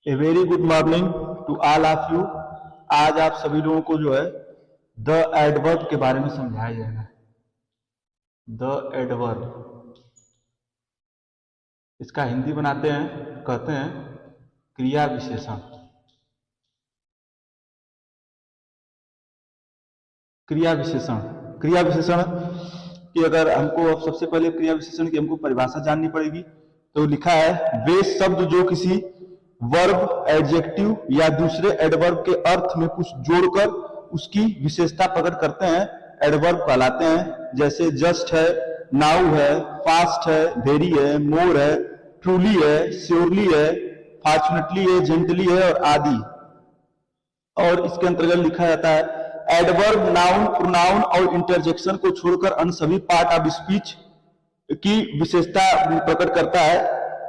A very good morning to all of you. आज आप सभी लोगों को जो है द एडवर्ब के बारे में समझाया जाएगा। द एडवर्ब, इसका हिंदी बनाते हैं, कहते हैं क्रिया विशेषण। क्रिया विशेषण, क्रिया विशेषण की अगर हमको सबसे पहले क्रिया विशेषण की हमको परिभाषा जाननी पड़ेगी। तो लिखा है वे शब्द जो किसी वर्ब, एडजेक्टिव या दूसरे एडवर्ब के अर्थ में कुछ जोड़कर उसकी विशेषता प्रकट करते हैं, एडवर्ब कहलाते हैं। जैसे जस्ट है, नाउ है, फास्ट है, वेरी है, मोर है, ट्रूली है, श्योरली है, फॉर्चुनेटली है, जेंटली है और आदि। और इसके अंतर्गत लिखा जाता है एडवर्ब नाउन, प्रोनाउन और इंटरजेक्शन को छोड़कर अन्य सभी पार्ट ऑफ स्पीच की विशेषता प्रकट करता है।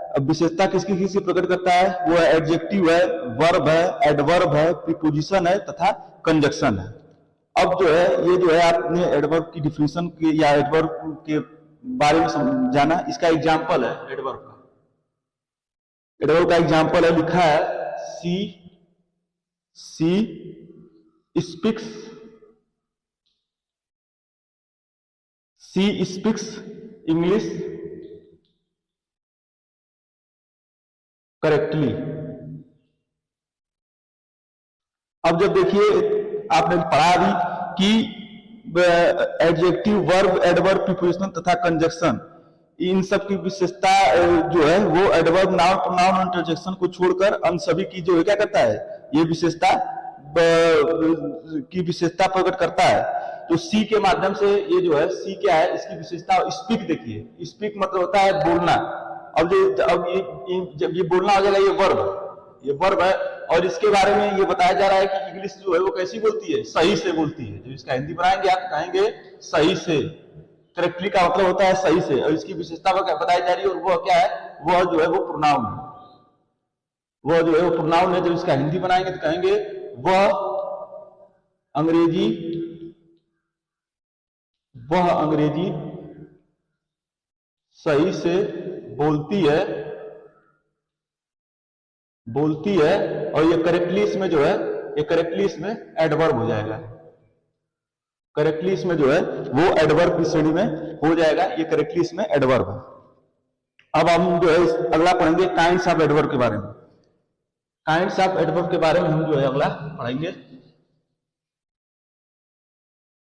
अब विशेषता किसकी किसकी प्रकट करता है? वो है एडजेक्टिव है, वर्ब है, एडवर्ब है, प्रीपोजिशन है तथा कंजक्शन है। अब जो है ये जो है आपने एडवर्ब की डिफिनेशन की या एडवर्ब के बारे में जाना। इसका एग्जाम्पल है एडवर्ब का। एडवर्ब का एग्जाम्पल है, लिखा है सी स्पीक्स इंग्लिश करेक्टली। अब जब देखिए आपने पढ़ा भी कि एडजेक्टिव, वर्ब, एडवर्ब, प्रीपोजिशन तथा कंजक्शन, इन सब की विशेषता जो है वो एडवर्ब, नाउन, प्रोनाउन, इंटरजेक्शन को छोड़कर अन्य सभी की जो है क्या करता है, ये विशेषता की विशेषता प्रकट करता है। तो सी के माध्यम से ये जो है सी क्या है, इसकी विशेषता। स्पीक देखिए, स्पीक मतलब होता है बोलना। अब जब ये बोलना हो जाएगा, ये वर्ब है और इसके बारे में ये बताया जा रहा है कि इंग्लिश जो है वो कैसी बोलती है, सही से बोलती है। जो इसका हिंदी बनाएंगे आप कहेंगे सही से। करेक्टली का मतलब होता है सही से, और इसकी विशेषता बताई जा रही है और वह क्या है, वह जो है वो प्रोनाउन है। वह जो है वो प्रोनाउन है। जब इसका हिंदी बनाएंगे तो कहेंगे वह अंग्रेजी सही से बोलती है और ये करेक्टली इसमें जो है, ये करेक्टली इसमें एडवर्ब हो जाएगा। करेक्टली इसमें जो है वो एडवर्ब की श्रेणी में हो जाएगा। ये करेक्टली इसमें एडवर्ब है। अब हम जो है अगला पढ़ेंगे काइंड्स ऑफ एडवर्ब के बारे में। काइंड्स ऑफ एडवर्ब के बारे में हम जो है अगला पढ़ेंगे।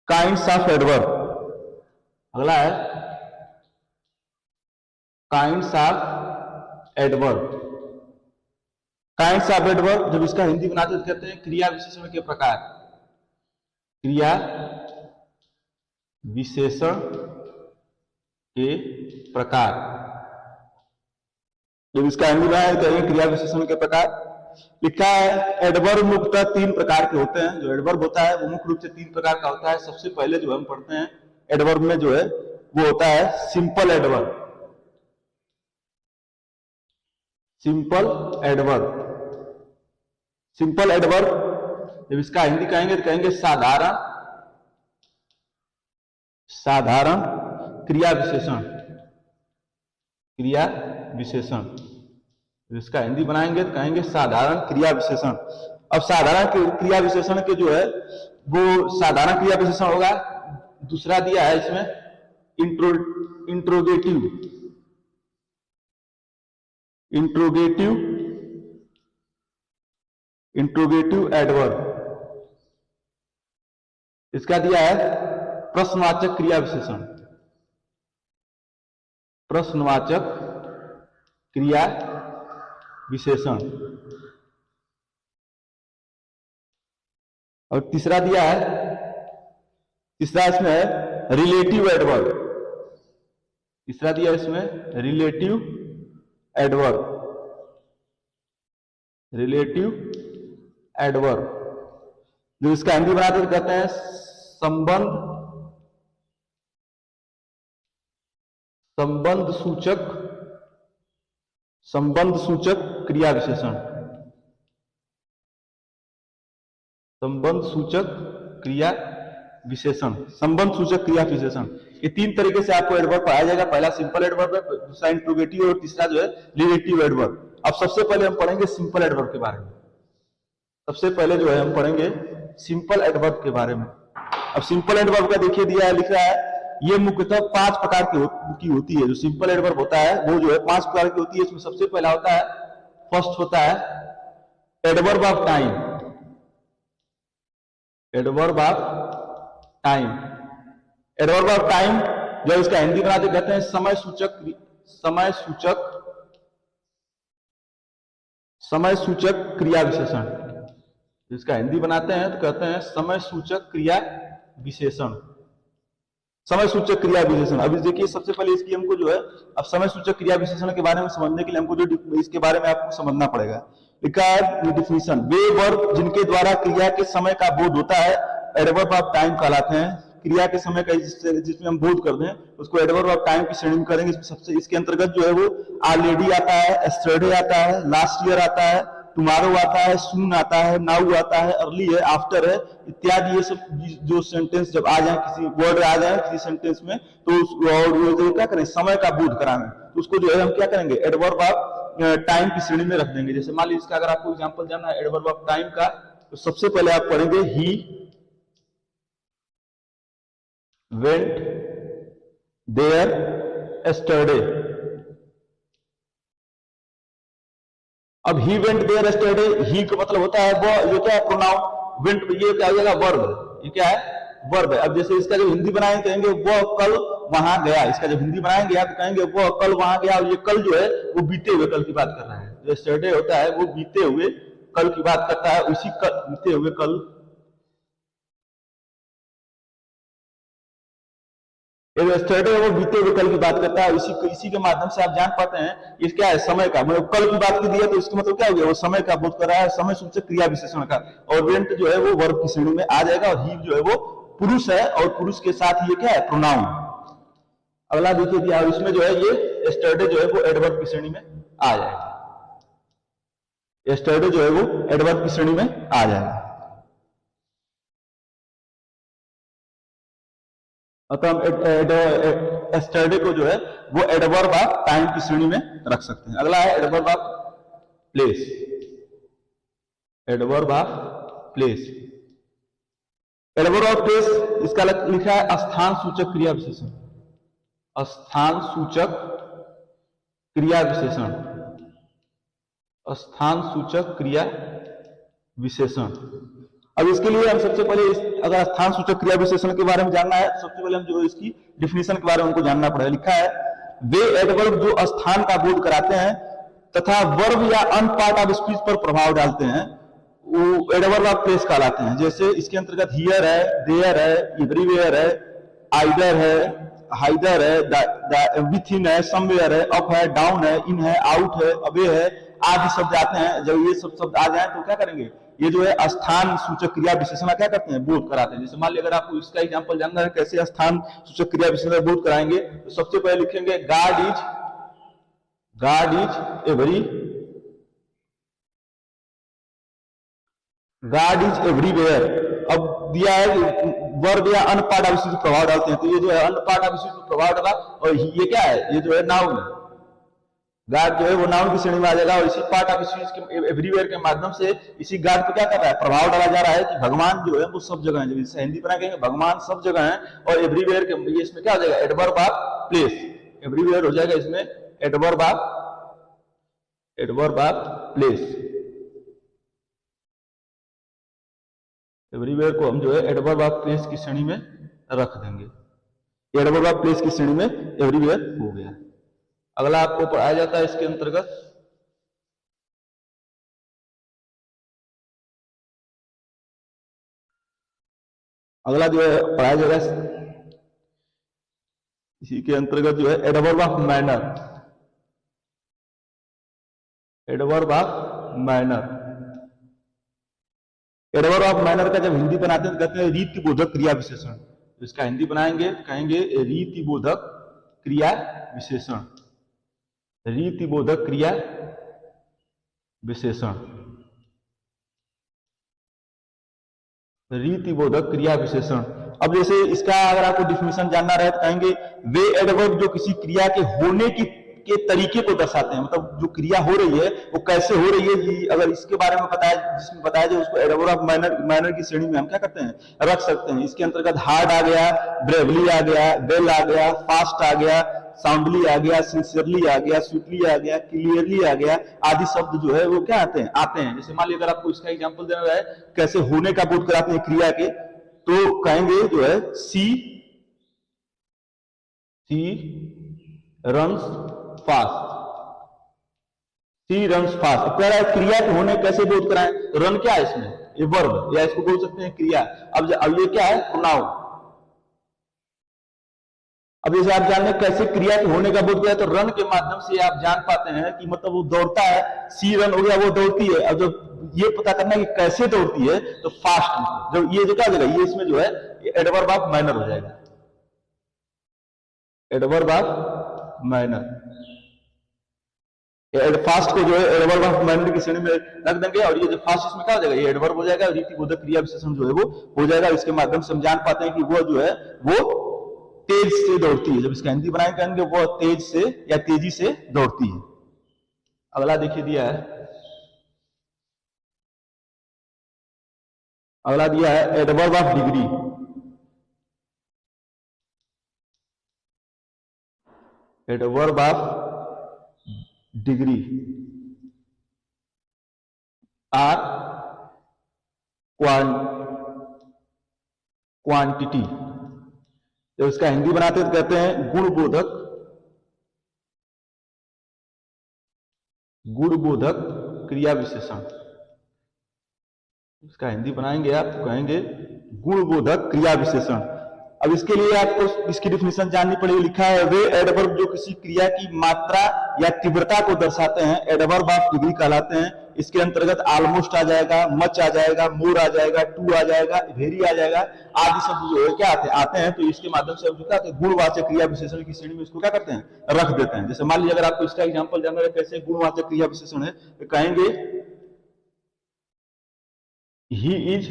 काइंड्स ऑफ एडवर्ब अगला है kinds of adverb. Kinds of adverb, जब इसका हिंदी बनाते तो कहते हैं क्रिया विशेषण के प्रकार। क्रिया विशेषण के प्रकार। जब इसका हिंदी बनाया तो कहेंगे क्रिया विशेषण के प्रकार। लिखा है एडवर्ब मुख्यतः 3 प्रकार के होते हैं। जो एडवर्ब होता है वो मुख्य रूप से 3 प्रकार का होता है। सबसे पहले जो हम पढ़ते हैं एडवर्ब में जो है वो होता है simple adverb. Simple adverb, simple adverb जब इसका हिंदी कहेंगे तो कहेंगे साधारण क्रिया विशेषण। क्रिया विशेषण इसका हिंदी बनाएंगे तो कहेंगे साधारण क्रिया विशेषण। अब साधारण क्रिया विशेषण के जो है वो साधारण क्रिया विशेषण होगा। दूसरा दिया है इसमें इंट्रोगेटिव एडवर्ब। इसका दिया है प्रश्नवाचक क्रिया विशेषण। प्रश्नवाचक क्रिया विशेषण। और तीसरा दिया है, तीसरा इसमें है रिलेटिव एडवर्ब। तीसरा दिया इसमें रिलेटिव एडवर्ब। रिलेटिव एडवर्ब जो इसका हिंदी बनाते तो कहते हैं संबंध सूचक क्रिया विशेषण। संबंध सूचक क्रिया विशेषण, संबंध सूचक क्रिया विशेषण। ये तीन तरीके से आपको एडवर्ब पढ़ाया जाएगा। पहला सिंपल एडवर्ब है, दूसरा इंट्रोगेटिव और तीसरा जो है रिलेटिव एडवर्ब। अब सबसे पहले हम पढ़ेंगे सिंपल एडवर्ब के बारे में। सबसे पहले जो है हम पढ़ेंगे सिंपल एडवर्ब के बारे में। अब सिंपल एडवर्ब का देखिए दिया है, लिखा है, ये मुख्यतः 5 प्रकार की होती है। जो सिंपल एडवर्ब होता है वो जो है 5 प्रकार की होती है। इसमें सबसे पहला होता है, फर्स्ट होता है adverb of time. Adverb of time, adverb of time जो इसका हिंदी बनाते कहते हैं समय सूचक, समय सूचक, समय सूचक क्रिया विशेषण। इसका हिंदी बनाते हैं तो कहते हैं समय सूचक क्रिया विशेषण, समय सूचक क्रिया विशेषण। अभी देखिए सबसे पहले इसकी हमको जो है, अब समय सूचक क्रिया विशेषण के बारे में समझने के लिए हमको जो इसके बारे में आपको समझना पड़ेगा। लिखा है डिफिनीशन, वे वर्ब जिनके द्वारा क्रिया के समय का बोध होता है एडवर्ब ऑफ टाइम कहलाते हैं। क्रिया के समय का जिसमें हम बोध करते हैं उसको एडवर्ब ऑफ टाइम की श्रेणी में करेंगे। सबसे इसके अंतर्गत जो है वो ऑलरेडी आता है, एस्टरडे आता है, लास्ट ईयर आता है, टुमारो आता है, सून आता है, नाउ आता है, अर्ली है, आफ्टर है इत्यादि। ये सब जो सेंटेंस जब आ जाए, किसी वर्ड आ जाए किसी सेंटेंस में, तो क्या करें, समय का बोध कराएं, तो उसको जो है हम क्या करेंगे, एडवर्ब ऑफ टाइम की श्रेणी में रख देंगे। जैसे मान लीजिए इसका अगर आपको एग्जांपल जानना है एडवर्ब ऑफ टाइम का, तो सबसे पहले आप पढ़ेंगे ही वेंट देयर एस्टरडे। अब he went there yesterday, he का मतलब होता है वो, ये क्या है, प्रोनाउन। वेंट ये क्या हो जाएगा, वर्ब, ये क्या है, वर्ब है। अब जैसे इसका जो हिंदी बनाएंगे कहेंगे वो कल वहां गया। इसका जब हिंदी बनाएंगे आप कहेंगे वो कल वहां गया। और ये कल जो है वो बीते हुए कल की बात कर रहा है। जो एस्टरडे होता है वो बीते हुए कल की बात करता है, उसी कल, बीते हुए कल। एस्टरडे वो बीते हुए कल की बात करता है। इसी के माध्यम से आप जान पाते हैं ये क्या है, समय का, मतलब कल की बात की दी है तो इसका मतलब क्या हो गया, वो समय का बोध कर रहा है, समय सूचक क्रिया विशेषण का। और वेंट जो है वो वर्ब की श्रेणी में आ जाएगा। और ही जो है वो पुरुष है, और पुरुष के साथ ये क्या है, प्रोनाउन। अगला देखिए दिया, इसमें जो है ये एस्टरडे जो है वो एडवर्ब की श्रेणी में आ जाएगा। एस्टरडे जो है वो एडवर्ब की श्रेणी में आ जाएगा। अतः हम एस्टरडे को जो है वो एडवर्ब ऑफ टाइम की श्रेणी में रख सकते हैं। अगला है adverb of place. Adverb of place, adverb of place इसका लिखा है स्थान सूचक क्रिया विशेषण। स्थान सूचक क्रिया विशेषण, स्थान सूचक क्रिया विशेषण। अब इसके लिए हम सबसे पहले अगर स्थान सूचक क्रिया विशेषण के बारे में जानना है, सबसे पहले हम जो इसकी डिफिनीशन के बारे में हमको जानना पड़ेगा। लिखा है वे एडवर्ब जो स्थान का बोध कराते हैं तथा वर्ब या अन्य पार्ट ऑफ स्पीच पर प्रभाव डालते हैं वो एडवर्ब ऑफ प्लेस कहलाते हैं। जैसे इसके अंतर्गत हियर है, देयर है, एवरीवेयर है, आइदर है, हाइदर है, विथ इन है, समवेयर है, अप है, डाउन है, इन है, आउट है, अवे है आदि शब्द आते हैं। जब ये सब शब्द आ जाए तो क्या करेंगे, ये जो है स्थान सूचक क्रिया विशेषण क्या करते हैं, बोध कराते हैं। जैसे मान लीजिए अगर आपको इसका एग्जांपल जानना है कैसे स्थान सूचक क्रिया विशेषण बोध कराएंगे, तो सबसे पहले लिखेंगे गॉड इज एवरीवेयर। अब दिया है वर्ब या अन्य पार्ट ऑफ स्पीच प्रभाव डालते हैं, तो ये जो है अन्य पार्ट ऑफ स्पीच प्रभाव डाला, और ये क्या है, ये जो है नाउन है। गॉड जो है वो नाउन की श्रेणी में आ जाएगा। और इसी पार्ट ऑफ स्पीच के एवरीवेयर के माध्यम से इसी गॉड पे क्या कर रहा है, प्रभाव डाला जा रहा है कि भगवान जो है वो सब जगह है। जब हिंदी बना कहेंगे भगवान सब जगह है, और एवरीवेयर के ये इसमें क्या हो जाएगा, एडवर्ब ऑफ प्लेस। एवरीवेयर हो जाएगा इसमें एडवर्ब ऑफ प्लेस। एवरीवेयर को हम जो है एडवर्ब ऑफ प्लेस की श्रेणी में रख देंगे। एडवर्ब ऑफ प्लेस की श्रेणी में एवरीवेयर हो गया। अगला आपको पढ़ाया जाता है इसके अंतर्गत अगला जो है पढ़ाया जाएगा इसी के अंतर्गत जो है adverb of manner. Adverb of manner, adverb of manner का जब हिंदी बनाते हैं तो कहते हैं रीति बोधक क्रिया विशेषण। तो इसका हिंदी बनाएंगे तो कहेंगे रीति बोधक क्रिया विशेषण। रीति बोधक क्रिया विशेषण, रीति बोधक क्रिया विशेषण। अब जैसे इसका अगर आपको डिफिनेशन जानना रहे तो कहेंगे वे एडवर्ब जो किसी क्रिया के होने की के तरीके को दर्शाते हैं, मतलब जो क्रिया हो रही है वो कैसे हो रही है, अगर इसके बारे में जिसमें बताया जाए उसको एडवर्ब ऑफ मैनर की श्रेणी में हम क्या करते हैं रख सकते हैं। इसके अंतर्गत हार्ड आ गया, ब्रेवली आ गया, वेल आ गया, फास्ट आ गया, साउंडली आ गया, सिंसियरली आ गया, स्वीटली आ गया, क्लियरली आ गया, आदि शब्द जो है वो क्या आते हैं। जैसे मान लीजिए अगर आपको इसका एग्जांपल देना है कैसे होने का बोध कराते हैं क्रिया के, तो कहेंगे जो है सी रन्स फास्ट, सी रन्स फास्ट। कह रहा है क्रिया के होने कैसे बोध कराएं, रन क्या है इसमें, ये वर्ब, या इसको बोल सकते हैं क्रिया। अब ये क्या है, प्रोनाउन। अब जैसे आप जान लें कैसे क्रिया के होने का बोध किया, तो रन के माध्यम से आप जान पाते हैं कि मतलब वो दौड़ता है, सी रन हो गया, वो दौड़ती है। अब जब ये पता करना है कि कैसे दौड़ती है तो फास्ट, जब ये जो क्या हो जाएगा, ये इसमें जो है एडवर्ब ऑफ मैनर हो जाएगा, एडवर्ब ऑफ मैनर। फास्ट को जो है एडवर्ब ऑफ मैनर की श्रेणी में रख देंगे, और ये जो फास्ट इसमें क्या हो जाएगा, ये एडवर्ब हो जाएगा, और रीतिबोधक क्रिया विशेषण जो है वो हो जाएगा। इसके माध्यम से हम जान पाते हैं कि वो जो है वो तेज से दौड़ती है। जब इसका हिंदी बनाए कहेंगे वो तेज से या तेजी से दौड़ती है। अगला देखिए दिया है, अगला दिया है adverb of degree. Adverb of degree or quantity. जब इसका हिंदी बनाते हैं तो कहते हैं गुणबोधक, गुणबोधक क्रिया विशेषण। इसका हिंदी बनाएंगे आप तो कहेंगे गुणबोधक क्रिया विशेषण। अब इसके लिए आपको इसकी डिफिनेशन जाननी पड़ेगी। लिखा है वे एडवर्ब जो किसी क्रिया की मात्रा या तीव्रता को दर्शाते हैं एडवर्ब ऑफ डिग्री कहलाते हैं। इसके अंतर्गत ऑलमोस्ट आ जाएगा, मच आ जाएगा, मोर आ जाएगा, टू आ जाएगा, वेरी आ जाएगा, आदि शब्द जो है क्या आते हैं। तो इसके माध्यम से जो क्या गुणवाचक क्रिया विशेषण की श्रेणी में इसको क्या करते हैं रख देते हैं। जैसे मान लीजिए अगर आपको इसका एग्जाम्पल जानना है कैसे गुणवाचक क्रिया विशेषण है, तो कहेंगे he is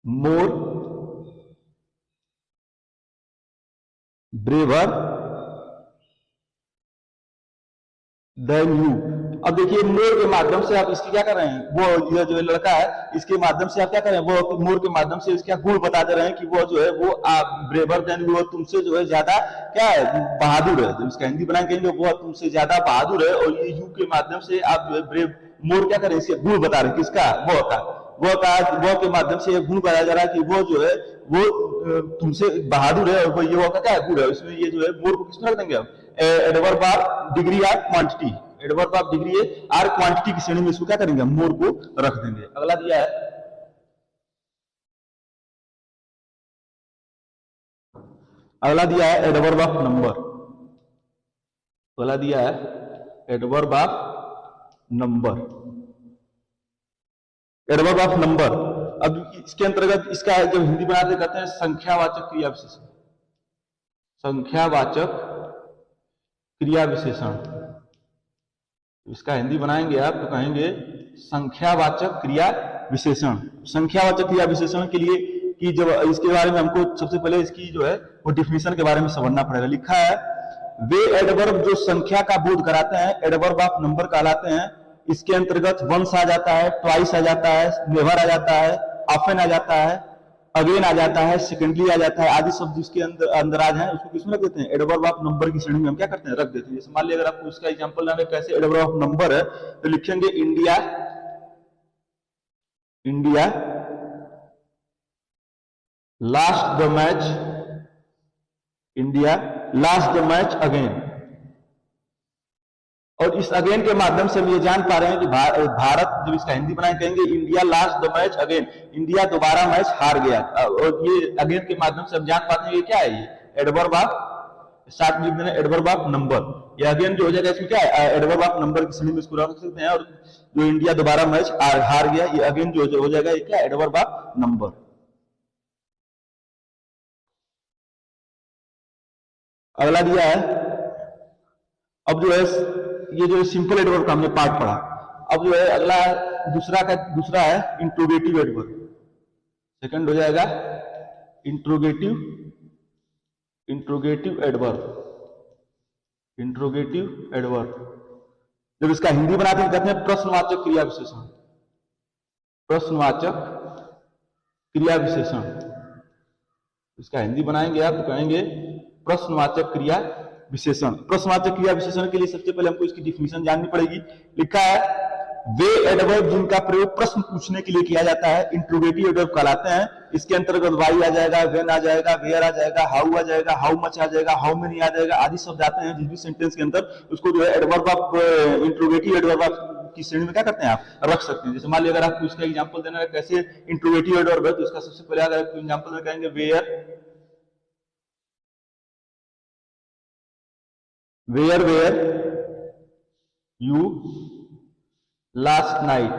more braver than you. अब देखिए मोर के माध्यम से आप इसकी क्या कर रहे हैं, वो ये जो लड़का है इसके माध्यम से आप क्या कर रहे हैं, वो मोर के माध्यम से इसका गुण बता दे रहे हैं कि वो जो है वो ब्रेवर देन यू, तुमसे जो है ज्यादा क्या है बहादुर है। जब इसका हिंदी बनाएंगे वो तुमसे ज्यादा बहादुर है, और ये यू के माध्यम से आप जो है ब्रेव मोर क्या करें इसके गुण बता रहे हैं, किसका, वो के माध्यम से गुण बताया जा रहा है कि वो जो है वो तुमसे बहादुर है, और वो ये का क्या है गुण है। इसमें ये जो है मोर को किसमें रख देंगे हम, adverb of degree or quantity, adverb of degree or quantity की श्रेणी में इसको क्या करेंगे, मोर को रख देंगे। अगला दिया है, अगला दिया है एडवर्ब ऑफ नंबर। अगला दिया है adverb of number, adverb of number. अब इसके अंतर्गत इसका जब हिंदी बनाते कहते हैं संख्यावाचक क्रिया विशेषण, संख्यावाचक क्रिया विशेषण। इसका हिंदी बनाएंगे आप तो कहेंगे संख्यावाचक क्रिया विशेषण। संख्यावाचक क्रिया विशेषण के लिए कि जब इसके बारे में हमको सबसे पहले इसकी जो है वो डिफिनेशन के बारे में समझना पड़ेगा। लिखा है वे एडवर्ब जो संख्या का बोध कराते हैं एडवर्ब ऑफ नंबर कहलाते हैं। इसके अंतर्गत वंस आ जाता है, ट्वाइस आ जाता है, नेवर आ जाता है, ऑफन आ जाता है, अगेन आ जाता है, सेकेंडली आ जाता है, आदि शब्द जिसके अंदर आ जाए उसको किसमें रख देते हैं, एडवर्ब ऑफ नंबर की श्रेणी में हम क्या करते हैं रख देते हैं। जैसे मान लिया अगर आपको इसका एग्जांपल लेना है कैसे एडवर्ब ऑफ नंबर है, तो लिखेंगे India, India last the match, India last the match again. और इस अगेन के माध्यम से हम ये जान पा रहे हैं कि भारत, जब इसका हिंदी बनाए कहेंगे India last the match again, India दोबारा मैच हार गया। और ये अगेन के माध्यम से हम जान पाते हैं ये क्या है, ये एडवर्ब ऑफ साथ में लिख देना एडवर्ब ऑफ नंबर। ये अगेन जो हो जाएगा इसमें क्या है एडवर्ब ऑफ नंबर की श्रेणी में इसको रख सकते हैं। और जो इंडिया दोबारा मैच हार गया ये अगेन जो हो जाएगा ये क्या एडवर्ब ऑफ नंबर। अगला दिया है, अब जो है ये जो सिंपल एडवर्ब का हमने पार्ट पढ़ा, अब जो है अगला दूसरा है इंट्रोगेटिव एडवर्ब। सेकंड हो जाएगा interrogative, interrogative adverb, interrogative adverb. जब इसका हिंदी बनाते हैं कहते हैं प्रश्नवाचक क्रिया विशेषण, प्रश्नवाचक क्रिया विशेषण। इसका हिंदी बनाएंगे आप तो कहेंगे प्रश्नवाचक क्रिया विशेषण। प्रश्नवाचक क्रिया विशेषण के लिए सबसे पहले हमको इसकी डिफिनेशन जाननी पड़ेगी। लिखा है वे एडवर्ब जिनका प्रयोग प्रश्न पूछने के लिए किया जाता है इंट्रोगेटिव एडवर्ब कहलाते हैं। इसके अंतर्गत वाई आ जाएगा, व्हेन आ जाएगा, वेयर आ जाएगा, हाउ आ जाएगा, हाउ मच आ जाएगा, हाउ मेनी आ जाएगा, आदि शब्द आते हैं जिस भी सेंटेंस के अंदर उसको जो है एडवर्ब आप इंट्रोगेटिव एडवर्ब की श्रेणी में क्या करते हैं आप रख सकते हैं। जैसे मान लीजिए अगर आपको इसका एग्जांपल देना है कैसे इंट्रोगेटिव एडवर्ब है तो इसका सबसे पहले अगर आपको एग्जांपल कहेंगे वेयर यू लास्ट नाइट।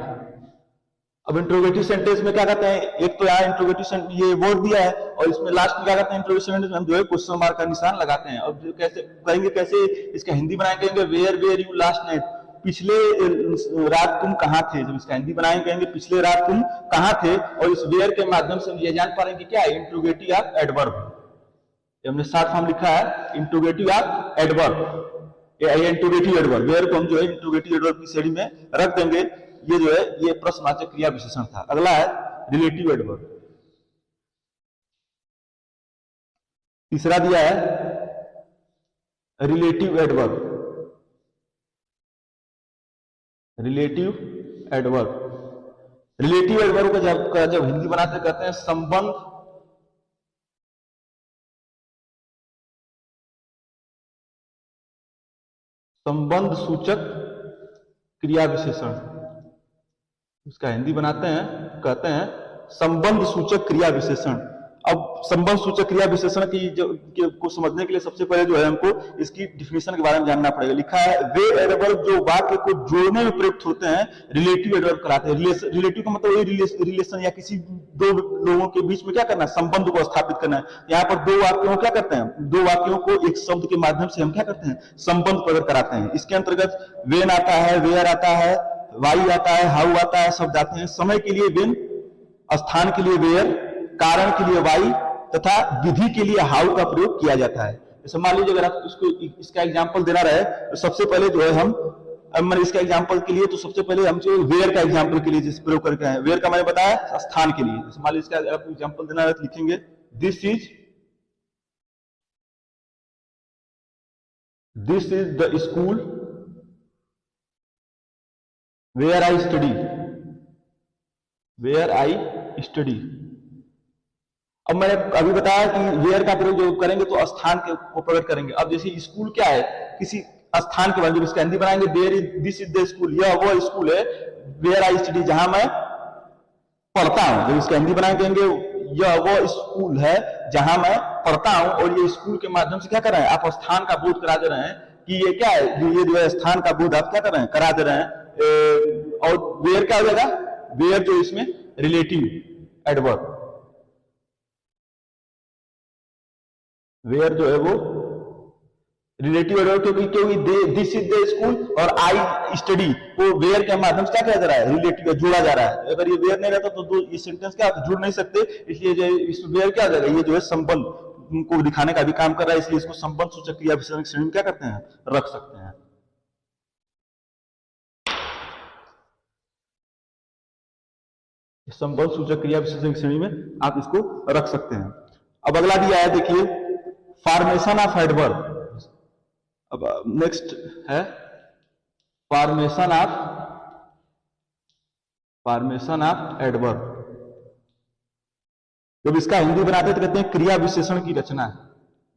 अब इंट्रोगेटिव सेंटेंस में क्या कहते हैं, एक तो यहाँ इंट्रोगेटिव ये वर्ड दिया है और इसमें लास्ट में क्या कहते हैं इंट्रोगेटिव सेंटेंस में हम जो है क्वेश्चन मार्क का निशान लगाते हैं। अब जो कैसे कहेंगे, कैसे इसका हिंदी बनाएंगे, कहेंगे वेयर यू लास्ट नाइट, पिछले रात तुम कहाँ थे। जब इसका हिंदी बनाएंगे कहेंगे पिछले रात तुम कहाँ थे। और इस वेयर के माध्यम से हम ये जान पा रहे हैं कि क्या इंट्रोगेटिव ऑफ एडवर्ब, हमने शॉर्ट फॉर्म लिखा है interrogative of adverb, interrogative adverb. Where को हम जो है इंट्रोगेटिव एडवर्ब की श्रेणी में रख देंगे। ये जो है ये प्रश्नवाचक क्रिया विशेषण था। अगला है रिलेटिव एडवर्ब। तीसरा दिया है relative adverb, relative adverb. Relative adverb को जब हिंदी बनाते कहते हैं संबंध, संबंध सूचक क्रिया विशेषण। इसका हिंदी बनाते हैं कहते हैं संबंध सूचक क्रिया विशेषण। अब संबंध सूचक क्रिया विशेषण को समझने के लिए सबसे पहले जो है हमको इसकी डिफिनेशन के बारे में जानना पड़ेगा। लिखा है वे एडवर्ब जो वाक्य को जोड़ने में प्रयुक्त होते हैं रिलेटिव एडवर्ब कहलाते हैं। रिलेटिव का मतलब रिलेशन या किसी दो लोगों के बीच में क्या करना है, संबंध को स्थापित करना है। यहाँ पर दो वाक्यों को क्या करते हैं, दो वाक्यों को एक शब्द के माध्यम से हम क्या करते हैं, संबंध प्रकट कराते हैं। इसके अंतर्गत वेन आता है, वेयर आता है, वाई आता है, हाउ आता है, शब्द आते हैं। समय के लिए वेन, स्थान के लिए वेयर, कारण के लिए वाई तथा विधि के लिए हाउ का प्रयोग किया जाता है। जैसे मान लीजिए अगर आप इसको इसका एग्जांपल देना रहे तो सबसे पहले जो है हम मैंने इसका एग्जांपल के लिए तो सबसे पहले हम जो वेयर का एग्जांपल के लिए जिस प्रयोग करके आए, वेयर का मैंने बताया स्थान के लिए। जैसे मान लीजिए इसका आपको एग्जांपल देना रहे तो लिखेंगे this is the school where I study, where I study. अब मैंने अभी बताया कि वेयर का प्रयोग जो करेंगे तो स्थान को प्रकट करेंगे। अब जैसे स्कूल क्या है, किसी स्थान के बारे में, जब इसका हिंदी बनाएंगे दिस इज द स्कूल, यह वो स्कूल है वेयर आई स्टडी जहां मैं पढ़ता हूं। जब इसका हिंदी बनाएंगे कहेंगे यह वो स्कूल है जहां मैं पढ़ता हूं। और ये स्कूल के माध्यम से क्या कर रहे हैं, आप स्थान का बोध करा दे रहे हैं कि ये क्या है, ये जो है स्थान का बोध आप क्या कर रहे हैं, करा दे रहे हैं। और वेयर क्या हो जाएगा, वेयर जो इसमें रिलेटिव एडवर्ब, वेयर जो है वो रिलेटिव एडवर्ब, क्योंकि दिस इज द स्कूल और आई स्टडी वो वेयर के माध्यम से क्या किया जा रहा है, रिलेटिव जोड़ा जा रहा है। अगर ये वेयर नहीं रहता तो ये सेंटेंस क्या जुड़ नहीं सकते, इसलिए जो इस वेयर क्या हो जाएगा, ये जो है संबंध को दिखाने का भी काम कर रहा है, इसलिए इसको संबंध सूचक क्रिया विशेषण की श्रेणी में क्या करते हैं, रख सकते हैं। संबंध सूचक क्रिया विशेषण की श्रेणी में आप इसको रख सकते हैं। अब अगला दिया है देखिए फॉर्मेशन ऑफ एडवर्ब। अब नेक्स्ट है फॉर्मेशन ऑफ एडवर्ब। जब इसका हिंदी बनाते हैं तो कहते हैं क्रिया विशेषण की रचना।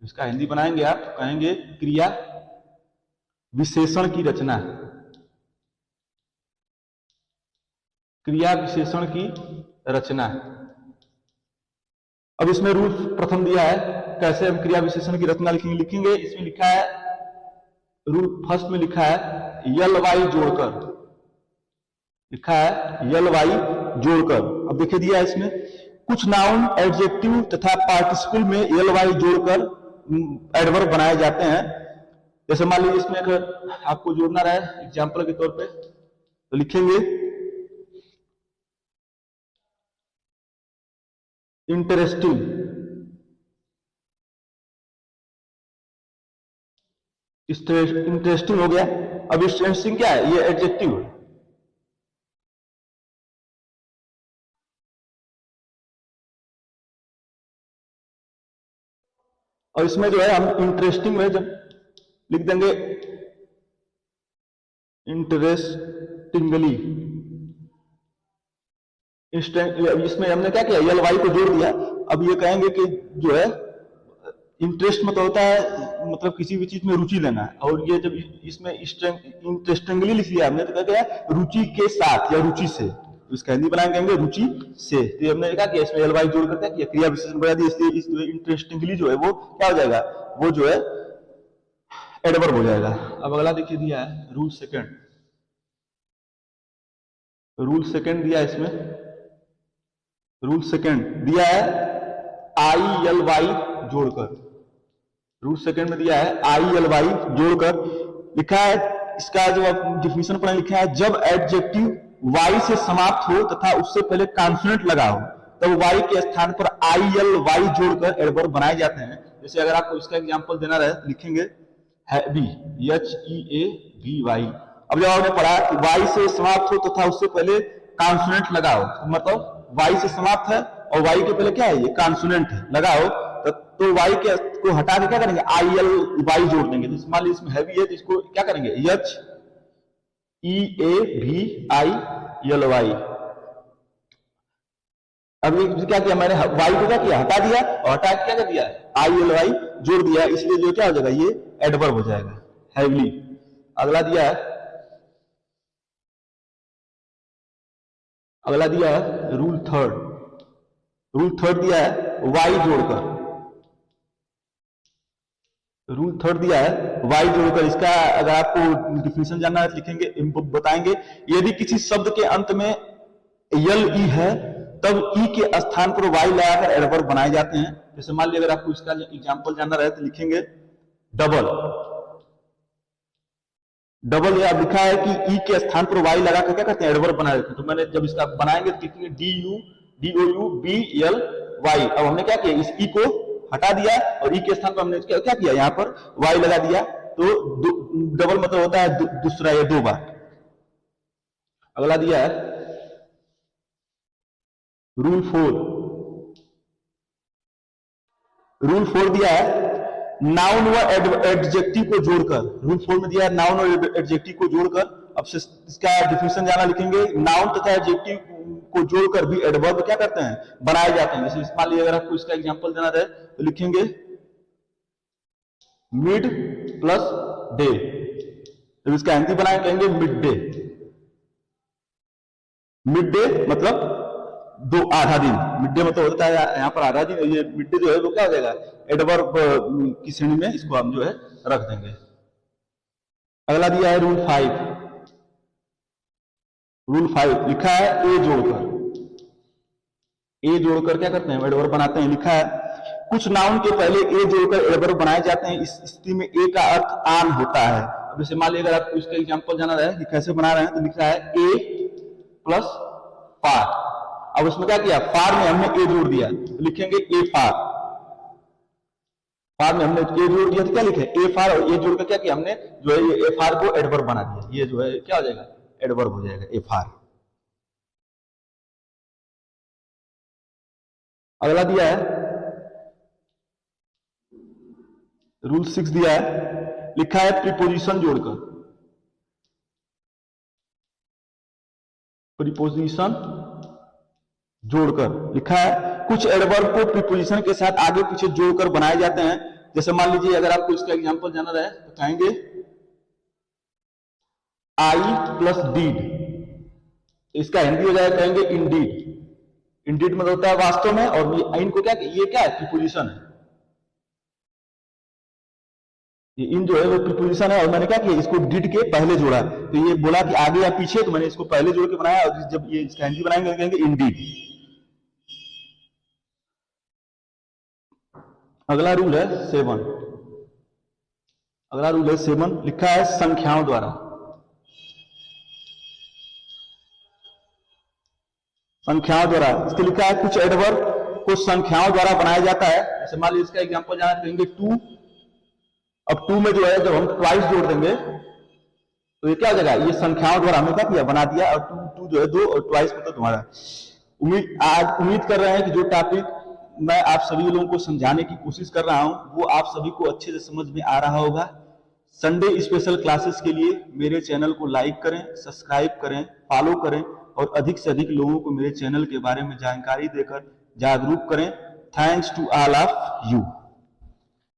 इसका हिंदी बनाएंगे आप तो कहेंगे क्रिया विशेषण की रचना, क्रिया विशेषण की रचना। अब इसमें रूल प्रथम दिया है कैसे हम क्रिया विशेषण की रचना लिखेंगे। इसमें लिखा है रूल फर्स्ट में लिखा है यल वाई जोड़कर, लिखा है यल वाई जोड़कर। अब देखिए दिया है इसमें कुछ नाउन एडजेक्टिव तथा पार्टिसिपल में यल वाई जोड़कर एडवर्ब बनाए जाते हैं। जैसे मान लीजिए इसमें अगर आपको जोड़ना रहे एग्जाम्पल के तौर पे तो लिखेंगे इंटरेस्टिंग, इंटरेस्टिंग हो गया। अब इंटरेस्टिंग क्या है, ये एडजेक्टिव है। और इसमें जो है हम इंटरेस्टिंग में जब लिख देंगे इंटरेस्टिंगली, इसमें हमने क्या किया, यल वाई को जोड़ दिया। अब ये कहेंगे कि जो है इंटरेस्ट मतलब होता है मतलब किसी भी चीज में रुचि लेना, और ये जब इसमें इंटरेस्टिंगली लिख लिया हमने तो क्या किया, रुचि के साथ या रुचि से, तो इसका हिंदी बनाएंगे रुचि से। तो हमने क्या किया, इसमें यल वाई जोड़ करके किया, क्रिया विशेषण बना दिया, इसलिए इसमें इंटरेस्टिंगली जो है वो क्या हो जाएगा, वो जो है एडवर्ब हो जाएगा। अब अगला देखिए दिया है रूल सेकंड, रूल सेकंड दिया है इसमें, रूल सेकंड दिया है आई एल वाई जोड़कर, रूल सेकंड में दिया है आई एल वाई जोड़कर, लिखा है इसका जो डिफिनेशन पर लिखा है, जब एडजेक्टिव वाई से समाप्त हो तथा उससे पहले कॉन्सोनेंट लगा हो तब वाई के स्थान पर आई एल वाई जोड़कर एडवर्ब बनाए जाते हैं। जैसे अगर आपको इसका एग्जांपल देना रहे तो लिखेंगे heavy, H E A V Y. अब जब आपने पढ़ा कि वाई से समाप्त हो तथा उससे पहले कॉन्सोनेंट लगा हो, तो मतलब वाई से समाप्त है और वाई के पहले क्या है, ये कॉन्सोनेंट है लगा हो, तो वाई के को हटा के क्या करेंगे, आई एल वाई जोड़ देंगे। तो मान लीजिए इसमें हैवी है तो इसको क्या करेंगे, H E A V I L Y. अब ये क्या किया मैंने, वाई को क्या किया, हटा दिया, और हटा के क्या कर दिया, आई एल वाई जोड़ दिया, इसलिए जो क्या हो जाएगा, ये एडवर्ब हो जाएगा, हैवली। अगला दिया है, अगला दिया है रूल थर्ड, रूल थर्ड दिया है वाई जोड़कर, रूल थर्ड दिया है वाई जोड़कर। इसका अगर आपको डिफिनेशन जानना है तो लिखेंगे, बताएंगे, यदि किसी शब्द के अंत में यल ई है तब ई के स्थान पर वाई लगाकर एडवर्ब बनाए जाते हैं। जैसे मान लीजिए अगर आपको इसका एग्जांपल जानना रहे तो लिखेंगे डबल, डबल ये लिखा है कि ई के स्थान पर वाई लगाकर क्या करते हैं, एडवर्ब बना देते हैं। तो मैंने जब इसका बनाएंगे तो लिखेंगे D U D O U B L Y. अब हमने क्या किया, इस ई को हटा दिया और ई के स्थान पर हमने क्या किया, यहां पर वाई लगा दिया। तो डबल मतलब होता है दूसरा या दो बार। अगला दिया है रूल फोर, रूल फोर दिया है नाउन व एडजेक्टिव को जोड़कर, रूल फोर में दिया है नाउन और एडजेक्टिव को जोड़कर। अब इसका डिफिनेशन जाना लिखेंगे, नाउन तथा एडजेक्टिव को जोड़कर भी एडवर्ब क्या करते हैं, बनाए जाते हैं। जैसे मान लीजिए अगर आपको इसका एग्जांपल देना रहे तो लिखेंगे मिड प्लस डे, तो इसका हिंदी बनाए कहेंगे मिड डे। मिड डे मतलब दो आधा दिन, मिड डे मतलब होता है यहाँ पर आधा दिन, ये मिड डे जो है वो क्या हो जाएगा, एडवर्ब की श्रेणी में इसको हम जो है रख देंगे। अगला दिया है रूल फाइव, रूल फाइव लिखा है ए जोड़कर, ए जोड़कर क्या करते हैं, एडवर्ब बनाते हैं। लिखा है कुछ नाउन के पहले ए जोड़कर एडवर्ब बनाए जाते हैं, इस स्थिति में ए का अर्थ आन होता है। अब जैसे मान लीजिए अगर आपको इसका एग्जांपल जाना रहे कि कैसे बना रहे हैं तो लिखा है ए प्लस फार। अब उसमें क्या किया, फार में हमने ए जोड़ दिया तो लिखेंगे ए फार, फार में हमने ए जोड़ दिया तो क्या लिखे, ए फार, और ए जोड़कर क्या किया हमने जो है ए फार को एडवर्ब बना दिया, ये जो है क्या हो जाएगा, एडवर्ब हो जाएगा ए फार। अगला दिया है रूल 6 दिया है, लिखा है प्रीपोजिशन जोड़कर, प्रीपोजिशन जोड़कर। लिखा है कुछ एडवर्ब को प्रीपोजिशन के साथ आगे पीछे जोड़कर बनाए जाते हैं। जैसे मान लीजिए अगर आपको इसका एग्जांपल जाना रहे तो कहेंगे आई प्लस डीड, इसका हिंदी हो जाएगा कहेंगे इंडीड। इंडीड मतलब होता है वास्तव में, और इनको क्या, ये क्या है, प्रीपोजिशन है। ये इन जो है वो प्रीपोजिशन है, और मैंने क्या किया, इसको डिड के पहले जोड़ा, तो ये बोला कि आगे या पीछे, तो मैंने इसको पहले जोड़ के बनाया, और जब ये इसका हिंदी बनाएंगे कहेंगे इंडीड। अगला रूल है 7, अगला रूल है 7, लिखा है संख्याओं द्वारा, संख्याओं द्वारा। इसके लिखा है कुछ एडवर्ब को संख्याओं द्वारा बनाया जाता है। जैसे मान लीजिए इसका एग्जांपल जाना कहेंगे 2, अब 2 में जो है जब हम ट्वाइस जोड़ देंगे तो ये क्या हो जाएगा, ये संख्याओं द्वारा हमने क्या किया, बना दिया, और 2 जो है 2 और ट्वाइस मतलब तुम्हारा। उम्मीद कर रहे हैं कि जो टॉपिक मैं आप सभी लोगों को समझाने की कोशिश कर रहा हूं वो आप सभी को अच्छे से समझ में आ रहा होगा। संडे स्पेशल क्लासेस के लिए मेरे चैनल को लाइक करें, सब्सक्राइब करें, फॉलो करें और अधिक से अधिक लोगों को मेरे चैनल के बारे में जानकारी देकर जागरूक करें। Thanks to all of you.